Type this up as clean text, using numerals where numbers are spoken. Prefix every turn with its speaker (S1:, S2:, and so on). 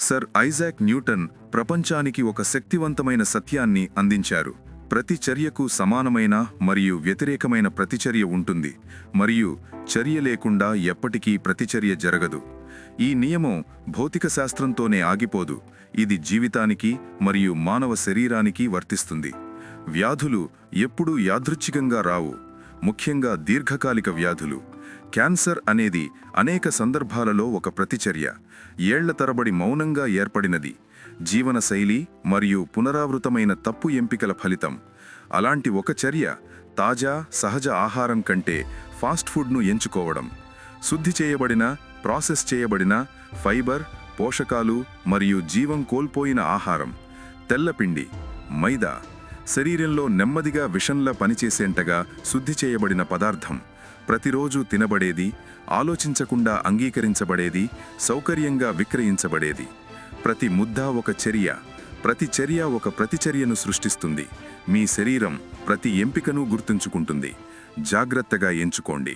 S1: Sir Isaac Newton ప్రపంచానికి ఒక శక్తివంతమైన సత్యాన్ని అందించారు. ప్రతి చర్యకు సమానమైన మరియు వ్యతిరేకమైన ప్రతిచర్య ఉంటుంది, మరియు చర్య లేకుండా ఎప్పటికీ ప్రతిచర్య జరగదు. ఈ నియమం భౌతిక శాస్త్రంతోనే ఆగిపోదు, ఇది జీవితానికి మరియు మానవ శరీరానికి వర్తిస్తుంది. వ్యాధులు ఎప్పుడూ యాదృచ్ఛికంగా రావు, ముఖ్యంగా దీర్ఘకాలిక వ్యాధులు. క్యాన్సర్ అనేది అనేక సందర్భాలలో ఒక ప్రతిచర్య, ఏళ్ల తరబడి మౌనంగా ఏర్పడినది, జీవనశైలి మరియు పునరావృతమైన తప్పు ఎంపికల ఫలితం. అలాంటి ఒక చర్య తాజా సహజ ఆహారం కంటే ఫాస్ట్ ఫుడ్ను ఎంచుకోవడం. శుద్ధి చేయబడిన, ప్రాసెస్ చేయబడిన, ఫైబర్, పోషకాలు మరియు జీవం కోల్పోయిన ఆహారం. తెల్లపిండి, మైదా శరీరంలో నెమ్మదిగా విషంలా పనిచేసేంతగా శుద్ధి చేయబడిన పదార్థం. ప్రతిరోజు తినబడేది, ఆలోచించకుండా అంగీకరించబడేది, సౌకర్యంగా విక్రయించబడేది. ప్రతి ముద్ద ఒక చర్య, ప్రతి చర్య ఒక ప్రతిచర్యను సృష్టిస్తుంది. మీ శరీరం ప్రతి ఎంపికను గుర్తుంచుకుంటుంది. జాగ్రత్తగా ఎంచుకోండి.